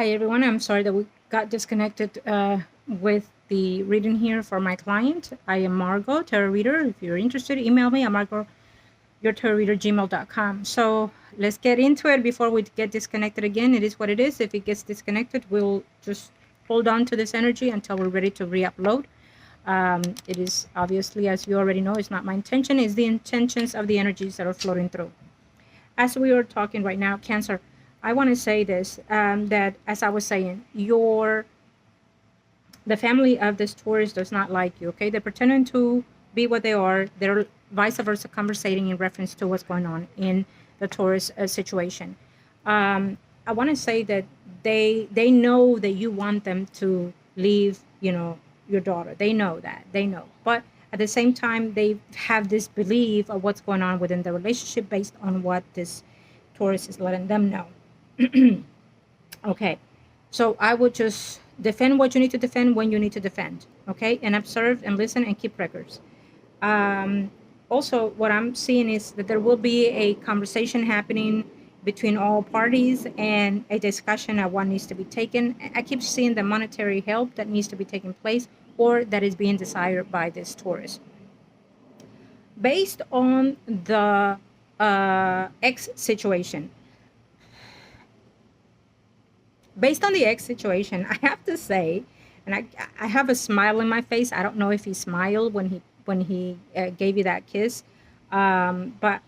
Hi everyone, I'm sorry that we got disconnected with the reading here for my client. I am Margot, tarot reader. If you're interested, email me at margourtarotreader@gmail.com. So let's get into it before we get disconnected again. It is what it is. If it gets disconnected, we'll just hold on to this energy until we're ready to re-upload. It is obviously, as you already know, it's not my intention, it's the intentions of the energies that are floating through. As we are talking right now, Cancer, I want to say this, that as I was saying, the family of this tourist does not like you, okay? They're pretending to be what they are. They're vice versa conversating in reference to what's going on in the tourist situation. I want to say that they know that you want them to leave, your daughter. They know that. They know. But at the same time, they have this belief of what's going on within the relationship based on what this tourist is letting them know. Okay. So I would just defend what you need to defend when you need to defend. Okay. And observe and listen and keep records. Um, Also, what I'm seeing is that there will be a conversation happening between all parties and a discussion of what needs to be taken. I keep seeing the monetary help that needs to be taking place or that is being desired by this tourist. Based on the X situation, I have to say, and I have a smile in my face. I don't know if he smiled when he gave you that kiss, but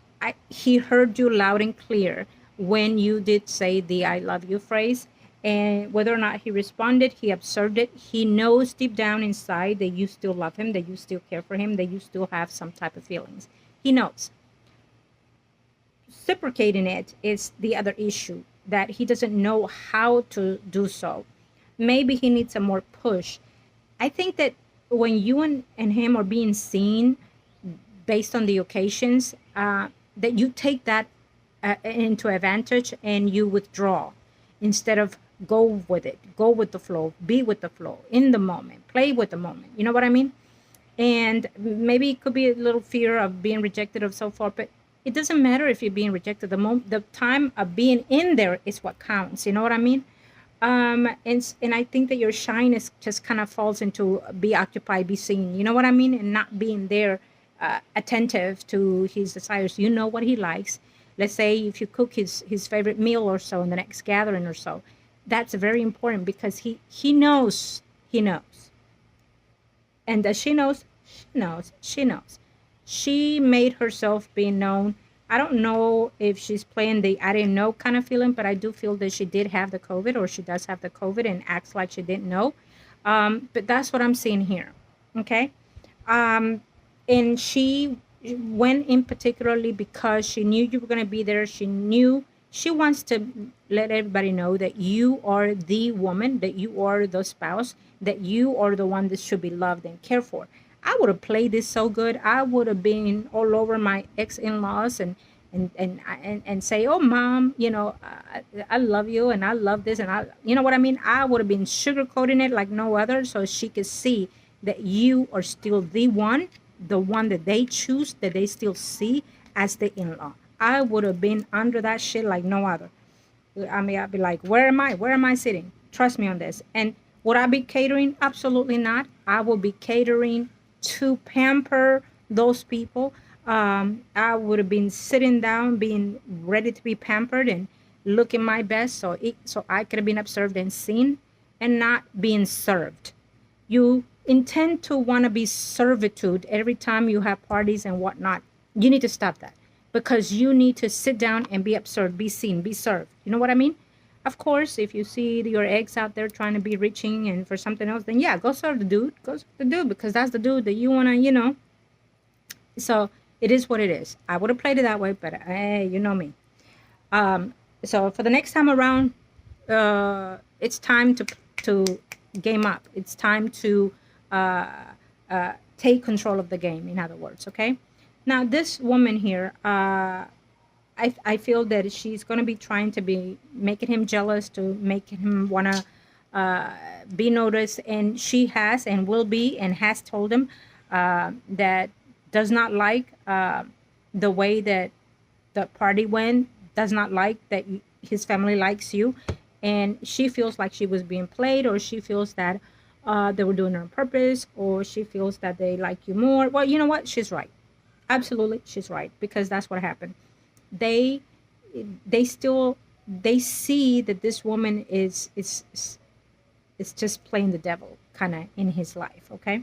he heard you loud and clear when you did say the "I love you" phrase. And whether or not he responded, he observed it. He knows deep down inside that you still love him, that you still care for him, that you still have some type of feelings. He knows. Reciprocating it is the other issue, that he doesn't know how to do so. Maybe he needs a more push. I think that when you and him are being seen based on the occasions, that you take that into advantage and you withdraw instead of go with it, go with the flow, be with the flow in the moment, play with the moment. You know what I mean? And maybe it could be a little fear of being rejected or so forth, but it doesn't matter if you're being rejected. The time of being in there is what counts. You know what I mean? And I think that your shyness just kind of falls into be occupied, be seen. You know what I mean? And not being there, attentive to his desires. You know what he likes. Let's say if you cook his favorite meal or so in the next gathering or so, that's very important because he knows, and that she knows. She made herself being known. I don't know if she's playing the I didn't know kind of feeling, but I do feel that she did have the COVID or she does have the COVID and acts like she didn't know. But that's what I'm seeing here. Okay. And she went in particularly because she knew you were going to be there. She knew she wants to let everybody know that you are the woman, that you are the spouse, that you are the one that should be loved and cared for. I would have played this so good. I would have been all over my ex-in-laws and say, "Oh, mom, I love you and I love this and you know what I mean." I would have been sugarcoating it like no other, so she could see that you are still the one that they choose, that they still see as the in-law. I would have been under that shit like no other. I mean, I'd be like, where am I? Where am I sitting? Trust me on this. And would I be catering? Absolutely not. I will be catering to pamper those people. I would have been sitting down, being ready to be pampered and looking my best, so I could have been observed and seen, and not being served. You intend to want to be servitude every time you have parties and whatnot. You need to stop that because you need to sit down and be observed, be seen, be served. You know what I mean? Of course, if you see your eggs out there trying to be reaching and for something else, then yeah, go serve the dude. Go serve the dude because that's the dude that you want to. So it is what it is. I would have played it that way, but hey, you know me. So for the next time around, it's time to game up. It's time to take control of the game. In other words, okay. Now this woman here, I feel that she's going to be trying to be making him jealous, to make him want to be noticed, and she has and will be and has told him that does not like the way that the party went, does not like that his family likes you. and she feels like she was being played, or she feels that they were doing it on purpose, or she feels that they like you more. Well, you know what? She's right. Absolutely, she's right, because that's what happened. They they still they see that this woman is just playing the devil kind of in his life. Okay,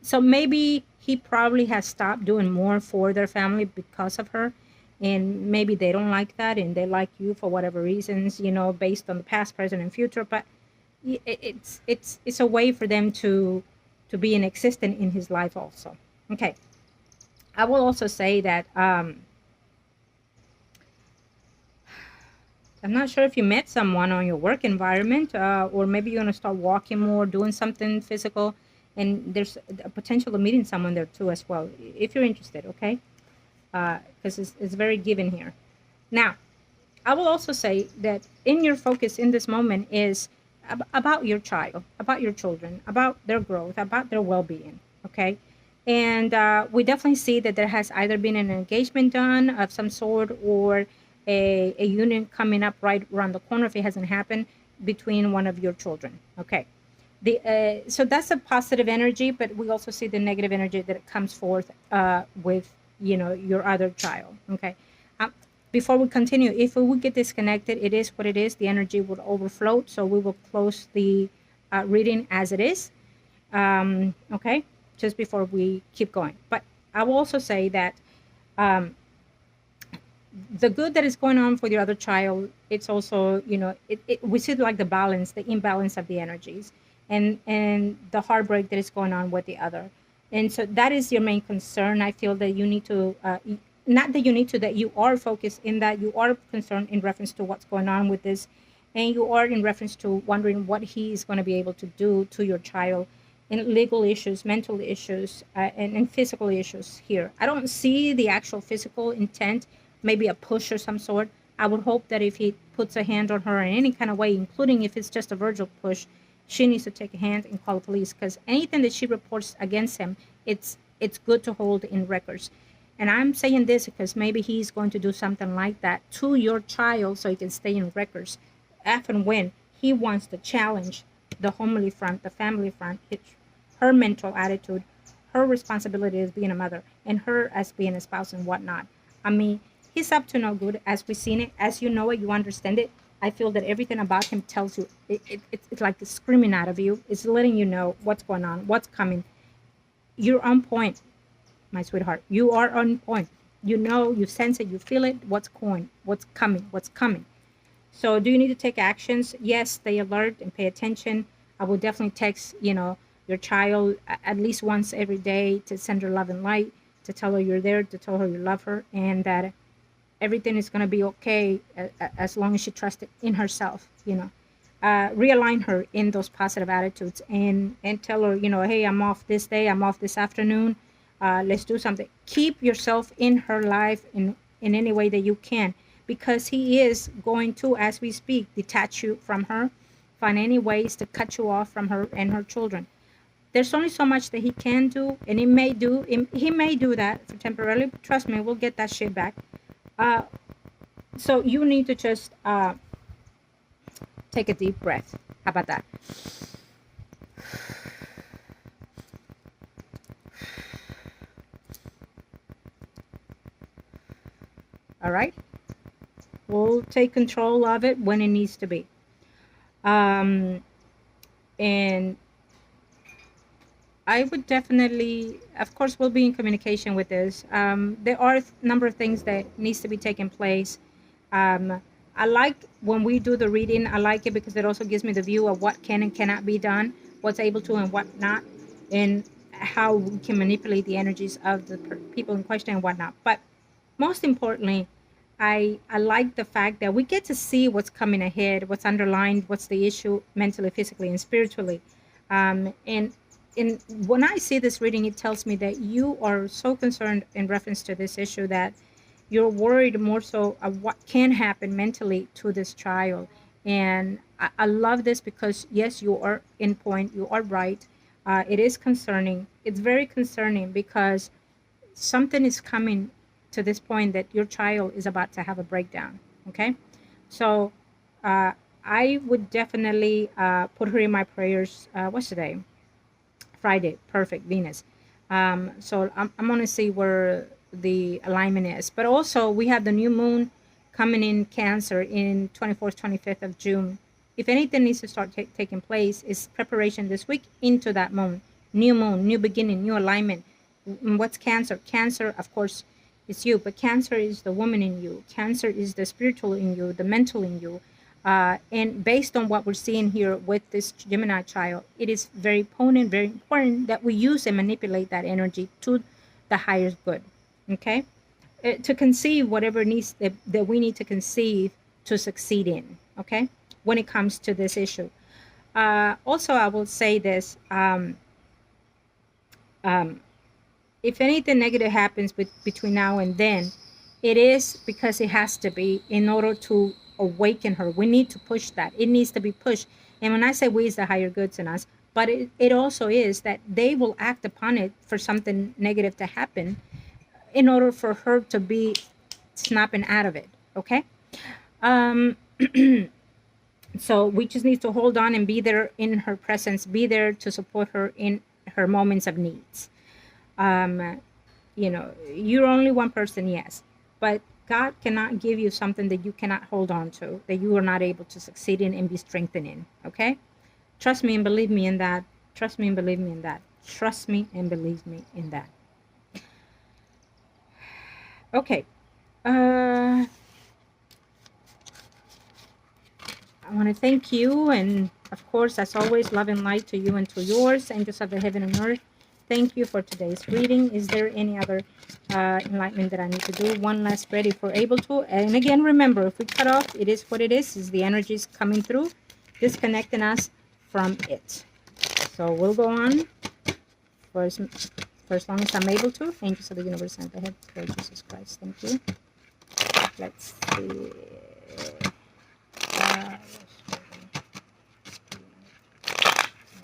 so maybe he probably has stopped doing more for their family because of her, and maybe they don't like that, and they like you for whatever reasons, based on the past, present, and future. But it's a way for them to be in existence in his life also. Okay, I will also say that I'm not sure if you met someone on your work environment, or maybe you're going to start walking more, doing something physical, and there's a potential of meeting someone there too as well, if you're interested, okay? Because it's very given here. Now, I will also say that in your focus in this moment is about your child, about your children, about their growth, about their well-being, okay? And we definitely see that there has either been an engagement done of some sort, or a union coming up right around the corner if it hasn't happened between one of your children, okay? So that's a positive energy, but we also see the negative energy that comes forth with your other child. Okay, um, before we continue, if we would get disconnected, it is what it is. The energy would overflow, so we will close the reading as it is. Okay, just before we keep going. But I will also say that um, the good that is going on for the other child, it's also, we see like the balance, the imbalance of the energies, and the heartbreak that is going on with the other. And so that is your main concern. I feel that you need to not that you need to, that you are focused in that, you are concerned in reference to what's going on with this, and you are in reference to wondering what he is going to be able to do to your child in legal issues, mental issues, and physical issues here. I don't see the actual physical intent, maybe a push or some sort. I would hope that if he puts a hand on her in any kind of way, including if it's just a verbal push, she needs to take a hand and call the police, because anything that she reports against him, it's good to hold in records. And I'm saying this because maybe he's going to do something like that to your child so he can stay in records. If and when he wants to challenge the homely front, the family front, her mental attitude, her responsibility as being a mother, and her as being a spouse and whatnot. I mean, he's up to no good, as we've seen it, as you know it, you understand it. I feel that everything about him tells you, it's like it's screaming out of you. It's letting you know what's going on, what's coming. You're on point, my sweetheart. You are on point. You know, you sense it, you feel it, what's going, what's coming, what's coming. So do you need to take actions? Yes, stay alert and pay attention. I will definitely text, your child at least once every day to send her love and light, to tell her you're there, to tell her you love her, and that everything is going to be okay as long as she trusts in herself. Realign her in those positive attitudes, and tell her, hey, I'm off this day, I'm off this afternoon. Let's do something. Keep yourself in her life in any way that you can, because he is going to, as we speak, detach you from her, find any ways to cut you off from her and her children. There's only so much that he can do, and he may do that for temporarily, but trust me, we'll get that shit back. uh, so you need to just take a deep breath. How about that? All right, we'll take control of it when it needs to be. um, and I would definitely, of course, we'll be in communication with this. There are a number of things that needs to be taking place. Um, I like when we do the reading. I like it because it also gives me the view of what can and cannot be done, what's able to and what not, and how we can manipulate the energies of the people in question and whatnot. But most importantly, I like the fact that we get to see what's coming ahead, what's underlined, what's the issue mentally, physically, and spiritually. And when I see this reading, it tells me that you are so concerned in reference to this issue that you're worried more so of what can happen mentally to this child. And I love this because, yes, you are in point, you are right. It is concerning. It's very concerning because something is coming to this point that your child is about to have a breakdown. Okay, so I would definitely put her in my prayers. What's today? Friday. Perfect. Venus. So I'm going to see where the alignment is. But also, we have the new moon coming in Cancer in 24th, 25th of June. If anything needs to start taking place, is preparation this week into that moon, new beginning, new alignment. What's Cancer? Cancer, of course, is you, but Cancer is the woman in you. Cancer is the spiritual in you, the mental in you. And based on what we're seeing here with this Gemini child, it is very potent, very important that we use and manipulate that energy to the highest good. Okay, to conceive whatever needs that we need to conceive to succeed in. Okay, when it comes to this issue. Also, I will say this: um, if anything negative happens between now and then, it is because it has to be in order to awaken her. We need to push that. It needs to be pushed. And when I say we, is the higher goods in us, but it also is that they will act upon it for something negative to happen in order for her to be snapping out of it. Okay. Um, so we just need to hold on and be there in her presence, be there to support her in her moments of needs. Um, you're only one person, yes, but God cannot give you something that you cannot hold on to, that you are not able to succeed in and be strengthened in. Okay, trust me and believe me in that. Trust me and believe me in that. Trust me and believe me in that. Okay, I want to thank you, and of course, as always, love and light to you and to yours, angels of the heaven and earth. Thank you for today's reading. Is there any other enlightenment that I need to do? One last spread if we're able to. And again, remember, if we cut off, it is what it is the energies coming through, disconnecting us from it. So we'll go on for as long as I'm able to. Angels of the universe and the head, Lord Jesus Christ. Thank you. Let's see.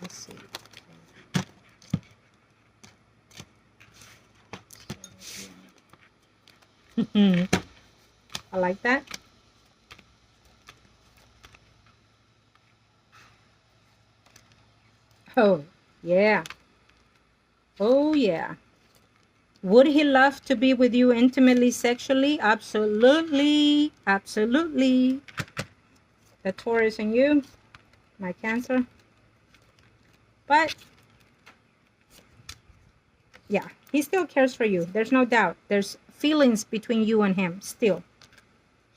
Let's see. I like that. Oh, yeah. Oh, yeah. Would he love to be with you intimately, sexually? Absolutely. Absolutely. The Taurus in you, my Cancer. But, yeah, he still cares for you. There's no doubt. There's feelings between you and him still.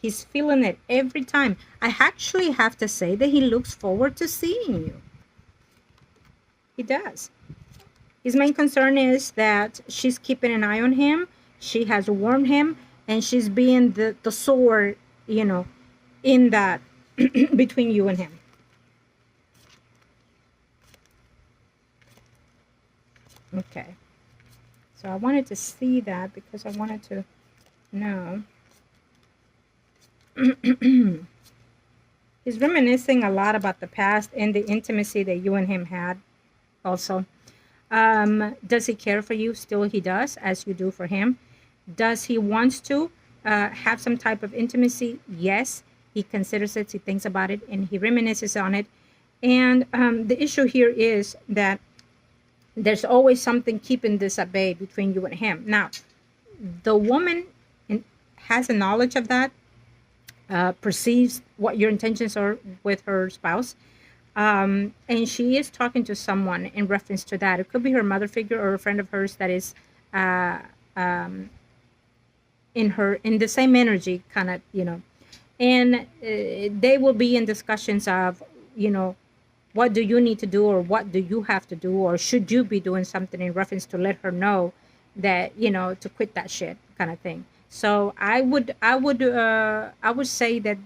He's feeling it every time. I actually have to say that he looks forward to seeing you. He does. His main concern is that she's keeping an eye on him. She has warned him, and she's being the sword, in that between you and him. Okay. So I wanted to see that because I wanted to know. He's reminiscing a lot about the past and the intimacy that you and him had also. Does he care for you? Still he does, as you do for him. Does he wants to have some type of intimacy? Yes. He considers it, he thinks about it, and he reminisces on it. And the issue here is that there's always something keeping this at bay between you and him. Now, the woman has a knowledge of that, perceives what your intentions are with her spouse, and she is talking to someone in reference to that. It could be her mother figure or a friend of hers that is in the same energy, kind of, and they will be in discussions of, what do you need to do, or what do you have to do, or should you be doing something in reference to let her know that, to quit that shit, kind of thing. So I would say that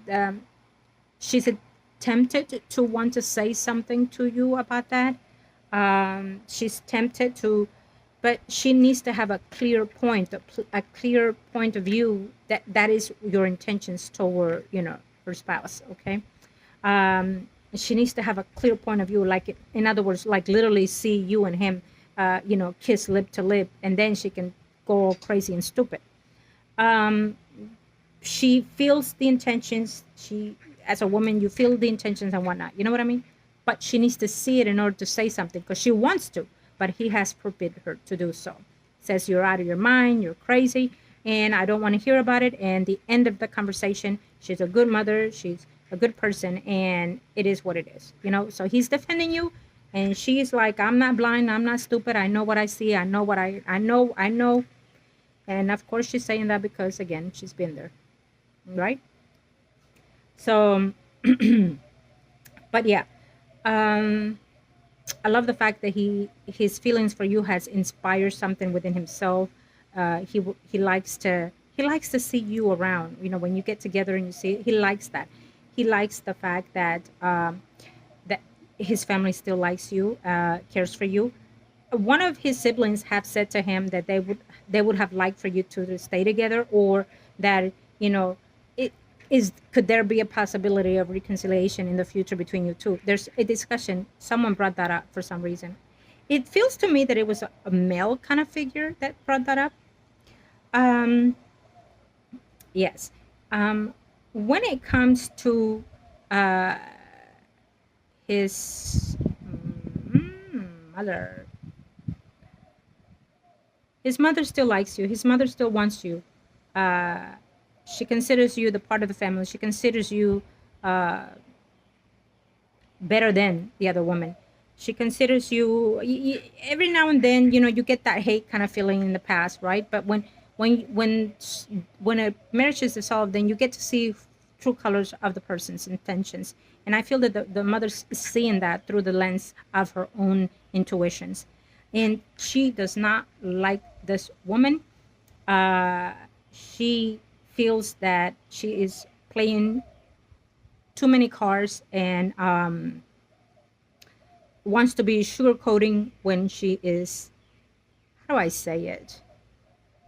she's tempted to want to say something to you about that. She's tempted to, but she needs to have a clear point, a clear point of view that is your intentions toward, her spouse. Okay. She needs to have a clear point of view, like, in other words, like literally see you and him, kiss lip to lip, and then she can go all crazy and stupid. She feels the intentions. She, as a woman, you feel the intentions and whatnot. You know what I mean? But she needs to see it in order to say something because she wants to, but he has forbidden her to do so. Says you're out of your mind, you're crazy, and I don't want to hear about it. And the end of the conversation, she's a good mother, she's a good person, and it is what it is. You know, so he's defending you, and she's like, I'm not blind, I'm not stupid, I know what I see, I know what I know. And of course she's saying that because again, she's been there, right? So but yeah, um I love the fact that his feelings for you has inspired something within himself. He likes to see you around. You know, when you get together and you see it, he likes that. He likes the fact that that his family still likes you, cares for you. One of his siblings have said to him that they would have liked for you two to stay together, or that you know it is could there be a possibility of reconciliation in the future between you two. There's a discussion, someone brought that up for some reason. It feels to me that it was a male kind of figure that brought that up. um yes. When it comes to uh his mother, his mother still likes you. His mother still wants you. Uh, she considers you the part of the family. She considers you uh, better than the other woman. She considers you. Every now and then, you know, you get that hate kind of feeling in the past, right? But when a marriage is dissolved, then you get to see true colors of the person's intentions. And I feel that the mother's seeing that through the lens of her own intuitions, and she does not like this woman. uh, she feels that she is playing too many cards, and wants to be sugarcoating when she is, how do I say it?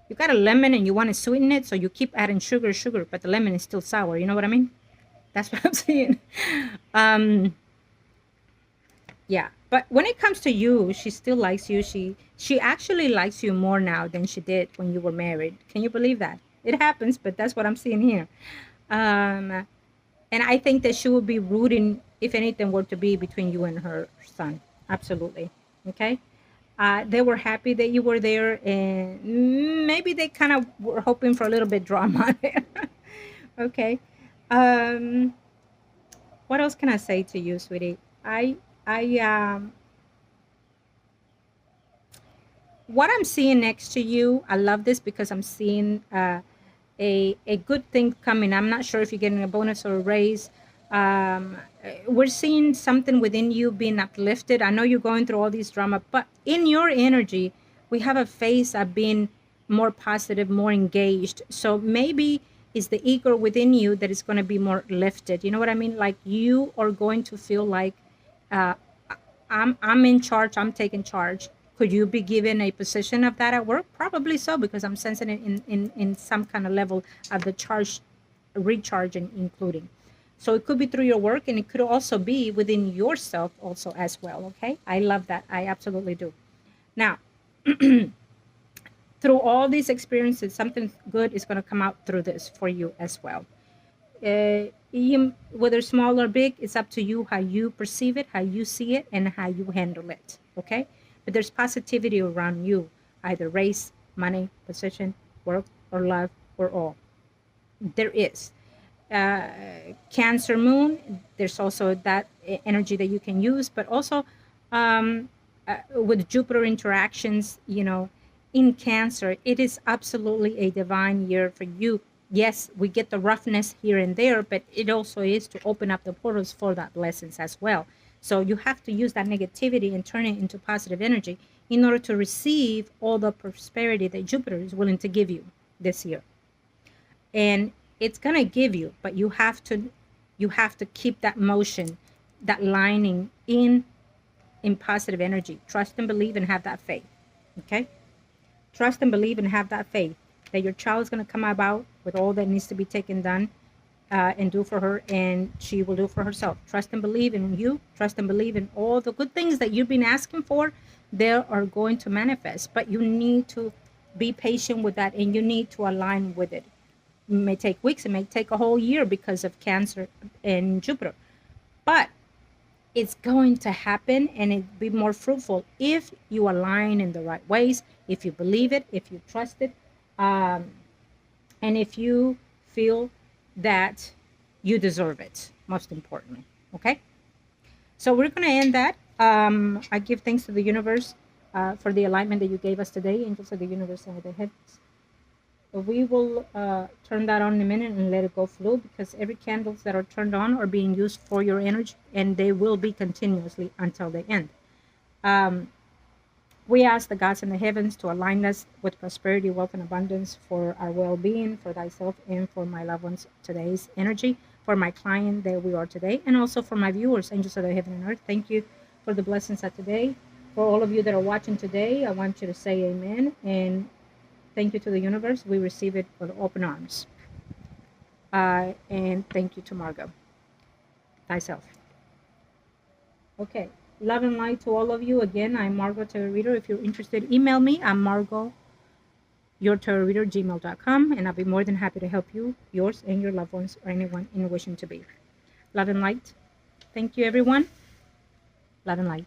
You got a lemon and you want to sweeten it, so you keep adding sugar, but the lemon is still sour. You know what I mean? That's what I'm saying. Um, yeah, but when it comes to you, she still likes you. She actually likes you more now than she did when you were married. Can you believe that? It happens, but that's what I'm seeing here. Um, and I think that she would be rooting if anything were to be between you and her son. Absolutely. Okay. They were happy that you were there, and maybe they kind of were hoping for a little bit drama there. Okay. Um, what else can I say to you, sweetie? I what I'm seeing next to you, I love this because I'm seeing a good thing coming. I'm not sure if you're getting a bonus or a raise. We're seeing something within you being uplifted. I know you're going through all these drama, but in your energy, we have a face of being more positive, more engaged. So maybe it's the ego within you that is going to be more lifted. You know what I mean? Like you are going to feel like uh, I'm in charge. I'm taking charge. Could you be given a position of that at work? Probably so, because I'm sensing it in some kind of level of the charge, recharge, and including. So it could be through your work, and it could also be within yourself also as well. Okay, I love that. I absolutely do. Now, through all these experiences, something good is going to come out through this for you as well. Whether small or big, it's up to you how you perceive it, how you see it, and how you handle it. Okay, but there's positivity around you, either race, money, position, work, or love, or all. There is. uh, Cancer moon, there's also that energy that you can use, but also with Jupiter interactions, you know, in Cancer, it is absolutely a divine year for you. Yes, we get the roughness here and there, but it also is to open up the portals for that blessings as well. So you have to use that negativity and turn it into positive energy in order to receive all the prosperity that Jupiter is willing to give you this year. And it's going to give you, but you have to keep that motion, that lining in positive energy. Trust and believe and have that faith. Okay, trust and believe and have that faith that your child is going to come about with all that needs to be taken done, and do for her, and she will do for herself. Trust and believe in you. Trust and believe in all the good things that you've been asking for. They are going to manifest, but you need to be patient with that, and you need to align with it. may take weeks, it may take a whole year because of Cancer and Jupiter. But it's going to happen, and it be more fruitful if you align in the right ways, if you believe it, if you trust it, um, and if you feel that you deserve it, most importantly. Okay? So we're going to end that. I give thanks to the universe for the alignment that you gave us today, angels of the universe and of the heavens. But we will turn that on in a minute and let it go flow, because every candles that are turned on are being used for your energy, and they will be continuously until they end. Um, we ask the gods in the heavens to align us with prosperity, wealth, and abundance for our well-being, for thyself, and for my loved ones today's energy, for my client that we are today, and also for my viewers, angels of the heaven and earth. Thank you for the blessings of today. For all of you that are watching today, I want you to say amen, and thank you to the universe. We receive it with open arms. And thank you to Margot, thyself. Okay. Love and light to all of you. Again, I'm Margot Tarot Reader. If you're interested, email me. I'm Margot, yourtarotreader@gmail.com, and I'll be more than happy to help you, yours, and your loved ones, or anyone in wishing to be. Love and light. Thank you, everyone. Love and light.